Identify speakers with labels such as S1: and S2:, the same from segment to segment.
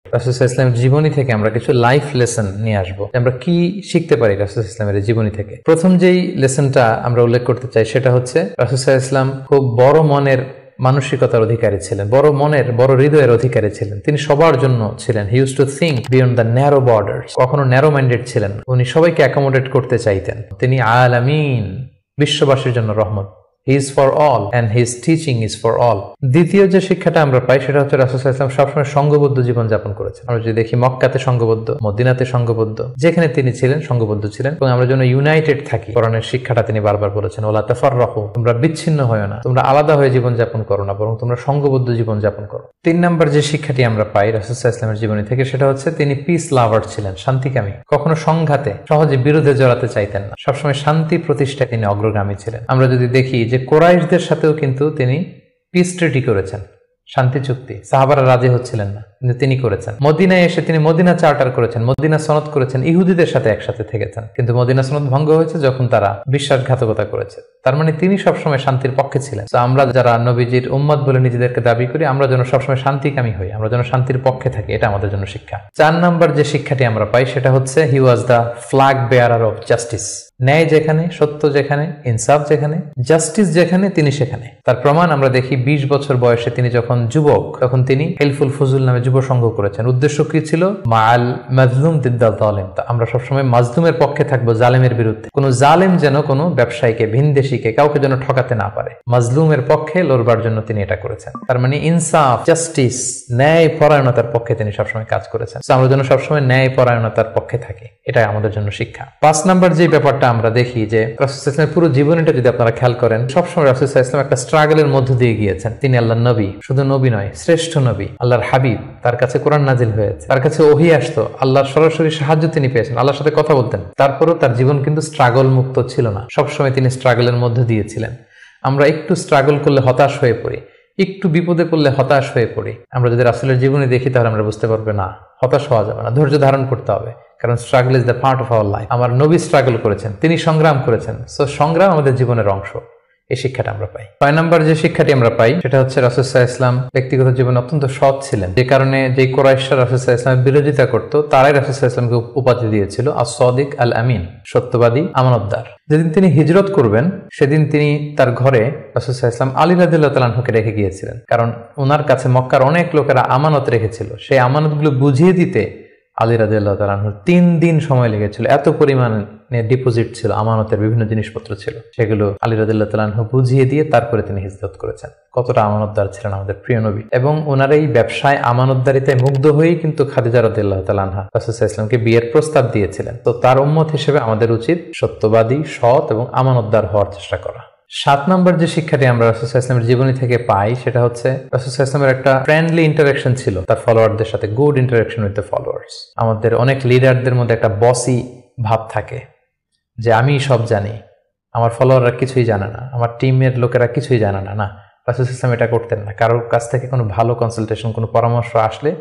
S1: রাসূল সাল্লাল্লাহু আলাইহি ওয়াসাল্লামের জীবনী থেকে আমরা কিছু লাইফ লেসন নিয়ে আসবো, আমরা কি শিখতে পারি রাসূল সাল্লাল্লাহু আলাইহি ওয়াসাল্লামের জীবনী থেকে। প্রথম যেই লেসনটা আমরা উল্লেখ করতে চাই সেটা হচ্ছে রাসূল সাল্লাল্লাহু আলাইহি ওয়াসাল্লাম খুব বড় মনের মানসিকতার অধিকারী ছিলেন, বড় মনের বড় হৃদয়ের অধিকারী ছিলেন। তিনি সবার জন্য ছিলেন। He use to think beyond the narrow borders. কখনো ন্যারো মাইন্ডেড ছিলেন, উনি সবাইকে অ্যাকোমোডেট করতে চাইতেন। তিনি আলামিন, বিশ্ববাসীর জন্য রহমত। He is for all and his teaching is for all. দ্বিতীয় যে শিক্ষাটা আমরা পাই সেটা হচ্ছে রাসূল সাল্লাল্লাহু আলাইহি ওয়াসাল্লাম সবসময় সংঘবদ্ধ জীবন যাপন করেছেন। আমরা যদি দেখি মক্কাতে সংঘবদ্ধ, মদিনাতে সংঘবদ্ধ, যেখানে তিনি ছিলেন সংঘবদ্ধ ছিলেন। এবং আমরা যেন ইউনাইটেড থাকি, কোরআনের শিক্ষাটা তিনি বারবার বলেছেন, ওয়ালা তাফাররাকু, তোমরা বিচ্ছিন্ন হয়ো না, তোমরা আলাদা হয়ে জীবন যাপন করো না, বরং তোমরা সংঘবদ্ধ জীবন যাপন করো। 3 নাম্বার যে শিক্ষাটি আমরা পাই রাসূল সাল্লাল্লাহু আলাইহি ওয়াসাল্লামের জীবনী থেকে সেটা হচ্ছে তিনি পিস লাভার ছিলেন, শান্তিকামী। কখনো সংঘাতে সহজে বিরোধে জড়াতে চাইতেন না, সবসময় শান্তি প্রতিষ্ঠায় তিনি অগ্রগামী ছিলেন। আমরা যদি দেখি যে কুরাইশদের সাথেও কিন্তু তিনি পিস ট্রিটি করেছেন, শান্তি চুক্তি। সাহাবারা রাজি হচ্ছিলেন না, কিন্তু তিনি করেছেন। মদিনায় এসে তিনি মদিনা চার্টার করেছেন, মদিনা সনদ করেছেন, ইহুদিদের সাথে একসাথে থেকেছেন। কিন্তু মদিনা সনদ ভঙ্গ হয়েছে যখন তারা বিশ্বাসঘাতকতা করেছে। তার মানে তিনি সবসময় শান্তির পক্ষে ছিলেন। তো আমরা যারা নবীজির উম্মত বলে নিজেদেরকে দাবি করি, আমরা যেন সবসময় শান্তিকামী হই, আমরা যেন শান্তির পক্ষে থাকি, এটা আমাদের জন্য শিক্ষা। 4 নাম্বার যে শিক্ষাটি আমরা পাই সেটা হচ্ছে he was the flag bearer of justice. ন্যায় যেখানে, সত্য যেখানে, ইনসাফ যেখানে, জাস্টিস যেখানে, তিনি সেখানে। তার প্রমাণ আমরা দেখি 20 বছর বয়সে তিনি যখন যুবক, তখন তিনি হেলফুল ফুজুল নামে যুব সংঘ করেছেন। উদ্দেশ্য কি ছিল? মাআল মাজলুম দিদ্দাল জালিম। আমরা সবসময় মাজলুমের পক্ষে থাকবো, জালেমের বিরুদ্ধে। কোন জালেম যেন কোনো ব্যবসায়ীকে, ভিনদেশীকে, কাউকে যেন ঠকাতে না পারে, মাজলুমের পক্ষে লড়বার জন্য তিনি এটা করেছেন। তার মানে ইনসাফ, জাস্টিস, ন্যায় পরায়ণতার পক্ষে তিনি সবসময় কাজ করেছেন। আমরা যেন সবসময় ন্যায় পরায়ণতার পক্ষে থাকি, এটাই আমাদের জন্য শিক্ষা। 5 নাম্বার যে ব্যাপারটা আমরা দেখি যে রাসূল সাল্লাল্লাহু আলাইহি ওয়াসাল্লামের পুরো জীবনীটা যদি আপনারা খেয়াল করেন, সবসময় রাসূল সাল্লাল্লাহু আলাইহি ওয়াসাল্লাম একটা স্ট্রাগলের মধ্য দিয়ে গিয়েছেন। তিনি আল্লাহর নবী, শুধু নবী নয়, শ্রেষ্ঠ নবী, আল্লাহর হাবিব। তার কাছে কোরআন নাজিল হয়েছে, তার কাছে ওহী আসতো, আল্লাহর সরাসরি সাহায্য তিনি পেয়েছেন, আল্লাহর সাথে কথা বলতেন। তারপরেও তার জীবন কিন্তু স্ট্রাগল মুক্ত ছিল না, সবসময় তিনি স্ট্রাগলের মধ্য দিয়েছিলেন। আমরা একটু স্ট্রাগল করলে হতাশ হয়ে পড়ি, একটু বিপদে পড়লে হতাশ হয়ে পড়ি। আমরা যদি রাসূলের জীবনী দেখি তাহলে আমরা বুঝতে পারবো না, হতাশ হওয়া যাবে না, ধৈর্য ধারণ করতে হবে। কারণ struggle is the part of our life. আমার নবী স্ট্রাগল করেছেন, তিনি সংগ্রাম করেছেন। সো সংগ্রাম আমাদের জীবনের অংশ। এই শিক্ষাটা আমরা পাই। 6 নাম্বার যে শিক্ষাটি আমরা পাই সেটা হচ্ছে রাসূল সাল্লাল্লাহু আলাইহি ওয়াসাল্লাম ব্যক্তিগত জীবনে অত্যন্ত সৎ ছিলেন, যে কারণে যে কুরাইশরা রাসূল সাল্লাল্লাহু আলাইহি ওয়াসাল্লামের বিরোধিতা করত, তারাই রাসূল সাল্লাল্লাহু আলাইহি ওয়াসাল্লামকে উপাধি দিয়েছিল আস-সাদিক আল আমিন, সত্যবাদী, আমানতদার। যেদিন তিনি হিজরত করবেন সেদিন তিনি তার ঘরে রাসূল সাল্লাল্লাহু আলাইহি ওয়াসাল্লাম আলী রাদিয়াল্লাহু তাআলা আনহুকে রেখে গিয়েছিলেন। কারণ ওনার কাছে মক্কার অনেক লোকেরা আমানত রেখেছিল, সেই আমানতগুলো বুঝিয়ে দিতে আলী রাদিয়াল্লাহু তাআলা আনহুর 3 দিন সময় লেগেছিল। এত পরিমাণে ডিপোজিট ছিল, আমানতের বিভিন্ন জিনিসপত্র ছিল, সেগুলো আলী রাদিয়াল্লাহু তাআলা আনহু বুঝিয়ে দিয়ে তারপরে তিনি হিজরত করেছেন। কতটা আমানতদার ছিলেন আমাদের প্রিয় নবী। এবং ওনার এই ব্যবসায় আমানতদারিতায় মুগ্ধ হয়েই কিন্তু খাদিজা রাদিয়াল্লাহু তাআলা আনহা রাসূল সাল্লাল্লাহু আলাইহি ওয়াসাল্লামকে বিয়ের প্রস্তাব দিয়েছিলেন। তো তার উম্মত হিসেবে আমাদের উচিত সত্যবাদী, সৎ এবং আমানতদার হওয়ার চেষ্টা করা। 7 নম্বর যে শিক্ষাটি আমরা রাসূল সাল্লাল্লাহু আলাইহি ওয়াসাল্লামের জীবনী থেকে পাই সেটা হচ্ছে রাসূল সাল্লাল্লাহু আলাইহি ওয়াসাল্লামের একটা ফ্রেন্ডলি ইন্টারঅ্যাকশন ছিল তার ফলোয়ারদের সাথে, good interaction with the followers. আমাদের অনেক লিডারদের মধ্যে একটা বসি ভাব থাকে, যে আমি সব জানি, আমার ফলোয়াররা কিছুই জানে না, আমার টিমের লোকেরা কিছুই জানে না। না, রাসূল সাল্লাল্লাহু আলাইহি ওয়াসাল্লাম এটা করতেন না। কারোর কাছ থেকে কোনো ভালো কনসালটেশন, কোনো পরামর্শ আসলে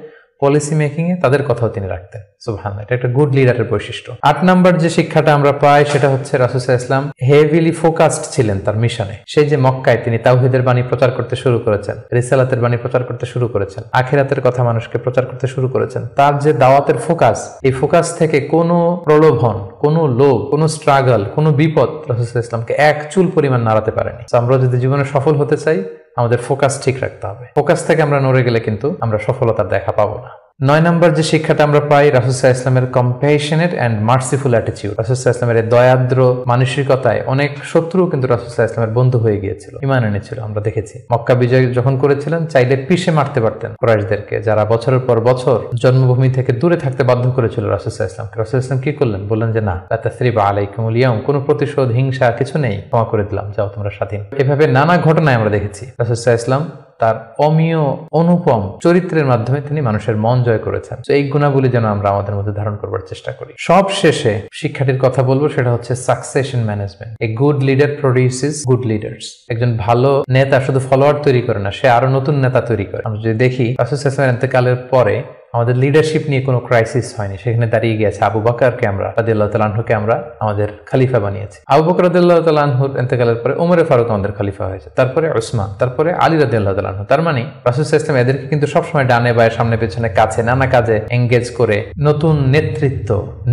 S1: পলিসি মেকিং এ তাদের কথাও তিনি রাখতেন। সুবহানাল্লাহ, এটা একটা গুড লিডারের বৈশিষ্ট্য। 8 নাম্বার যে শিক্ষাটা আমরা পাই সেটা হচ্ছে রাসূল সাল্লাল্লাহু আলাইহি ওয়াসাল্লাম হেভিলি ফোকাসড ছিলেন তার মিশনে। সেই যে মক্কায় তিনি তাওহীদের বাণী প্রচার করতে শুরু করেছেন, রিসালাতের বাণী প্রচার করতে শুরু করেছেন, আখিরাতের কথা মানুষকে প্রচার করতে শুরু করেছেন। তার যে দাওয়াতের ফোকাস, এই ফোকাস থেকে কোনো প্রলোভন, কোনো লোভ, কোনো স্ট্রাগল, কোনো বিপদ রাসূল সাল্লাল্লাহু আলাইহি ওয়াসাল্লামকে এক চুল পরিমাণ নাড়াতে পারেনি। আমরা যদি জীবনে সফল হতে চাই আমাদের ফোকাস ঠিক রাখতে হবে। ফোকাস থেকে আমরা নড়ে গেলে কিন্তু আমরা সফলতার দেখা পাবো না। 9 নম্বর যে শিক্ষাটা আমরা পাই রাসূল সাল্লাল্লাহু আলাইহি ওয়াসাল্লামের কম্প্যাশনেট এন্ড মার্সিফুল অ্যাটিটিউড। রাসূল সাল্লাল্লাহু আলাইহি ওয়াসাল্লামের দয়াদ্র মানসিকতায় অনেক শত্রু কিন্তু রাসূল সাল্লাল্লাহু আলাইহি ওয়াসাল্লামের বন্ধু হয়ে গিয়েছিল, ঈমান এনেছিল। আমরা দেখেছি মক্কা বিজয় যখন করেছিলেন চাইলে পিষে মারতে পারতেন কুরাইশদেরকে, যারা বছরের পর বছর জন্মভূমি থেকে দূরে থাকতে বাধ্য করেছিল রাসূল সাল্লাল্লাহু আলাইহি ওয়াসাল্লামকে। রাসূল সাল্লাল্লাহু আলাইহি ওয়াসাল্লাম কি করলেন? বললেন যে না, লা তাসরিবা আলাইকুমুল ইয়াউম, কোনো প্রতিশোধ, হিংসা কিছু নেই, ক্ষমা করে দিলাম, যাও তোমরা স্বাধীন। এভাবে নানা ঘটনায় আমরা দেখেছি রাসূল সাল্লাল্লাহু আলাইহি ওয়াসাল্লাম তার অমীয় অনুপম চরিত্রের মাধ্যমে তিনি মানুষের মন জয় করেছেন। তো এই গুণাবলী যেন আমরা আমাদের মধ্যে ধারণ করবার চেষ্টা করি। সব শেষে শিক্ষাটির কথা বলবো, সেটা হচ্ছে succession management. A good leader produces good leaders. একজন ভালো নেতা শুধু ফলোয়ার তৈরি করে না, সে আরো নতুন নেতা তৈরি করে। আমরা যদি দেখি রাসূল সাল্লাল্লাহু আলাইহি ওয়াসাল্লামের ইন্তেকালের পরে আমাদের লিডারশিপ নিয়ে কোনো ক্রাইসিস হয়নি, সেখানে দাঁড়িয়ে গিয়েছে আবু বকরকে আমরা রাদিয়াল্লাহু তাআলা আনহুকে আমরা আমাদের খলিফা বানিয়েছি। আবু বকর রাদিয়াল্লাহু তাআলা আনহুর ইন্তেকালের পরে ওমরে ফারুক আমাদের খলিফা হয়েছে, তারপরে উসমান, তারপরে আলী রাদিয়াল্লাহু তাআলা আনহু। তার মানে রাসূল সাল্লাল্লাহু আলাইহি ওয়াসাল্লাম এদেরকে কিন্তু সবসময় ডানে বায়ে সামনে পেছনে কাছে নানা কাজে এঙ্গেজ করে নতুন নেতৃত্ব,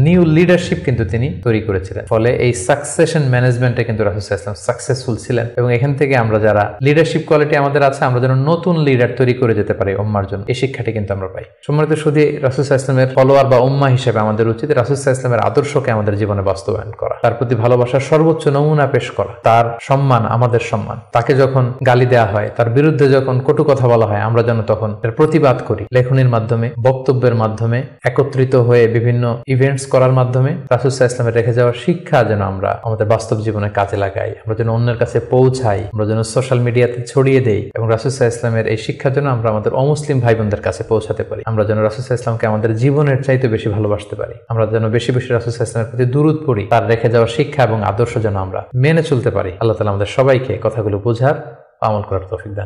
S1: নিউ লিডারশিপ কিন্তু তিনি তৈরি করেছিলেন। ফলে এই সাকসেশন ম্যানেজমেন্টে কিন্তু রাসূল সাল্লাল্লাহু আলাইহি ওয়াসাল্লাম সাকসেসফুল ছিলেন, এবং এখান থেকে আমরা যারা লিডারশিপ কোয়ালিটি আমাদের আছে, আমরা যেন নতুন লিডার তৈরি করে যেতে পারি উম্মার জন্য, এই শিক্ষাটি কিন্তু আমরা পাই। সম্মানিত শুধু রাসূল সাল্লাল্লাহু আলাইহি ওয়াসাল্লামের ফলোয়ার বা উম্মাহ হিসেবে আমাদের উচিত রাসূল সাল্লাল্লাহু আলাইহি ওয়াসাল্লামের আদর্শকে আমাদের জীবনে বাস্তবায়ন করা, তার প্রতি ভালোবাসার সর্বোচ্চ নমুনা পেশ করা, তার সম্মান আমাদের সম্মান। তাকে যখন গালি দেওয়া হয়, তার বিরুদ্ধে যখন কটু কথা বলা হয়, আমরা যেন তখন এর প্রতিবাদ করি, লেখনীর মাধ্যমে, বক্তব্যের মাধ্যমে, একত্রিত হয়ে বিভিন্ন ইভেন্টস করার মাধ্যমে রাসূল সাল্লাল্লাহু আলাইহি ওয়াসাল্লামের রেখে যাওয়া শিক্ষা যেন আমরা আমাদের বাস্তব জীবনে কাজে লাগাই, আমরা যেন অন্যের কাছে পৌঁছাই, আমরা যেন সোশ্যাল মিডিয়াতে ছড়িয়ে দেই, এবং রাসূল সাল্লাল্লাহু আলাইহি ওয়াসাল্লামের এই শিক্ষা যেন আমরা আমাদের অমুসলিম ভাই বোনদের কাছে পৌঁছাতে পারি, আমরা যেন রাসূল সাল্লাল্লাহু আলাইহি ওয়াসাল্লামকে আমাদের জীবনের চাইতে বেশি ভালোবাসতে পারি, আমরা যেন বেশি বেশি রাসূল সাল্লাল্লাহু আলাইহি ওয়াসাল্লামের প্রতি দুরূদ পড়ি, তার রেখে যাওয়া শিক্ষা এবং আদর্শ যেন আমরা মেনে চলতে পারি। আল্লাহ তাআলা আমাদের সবাইকে কথাগুলো বোঝার, আমল করার তৌফিক দান।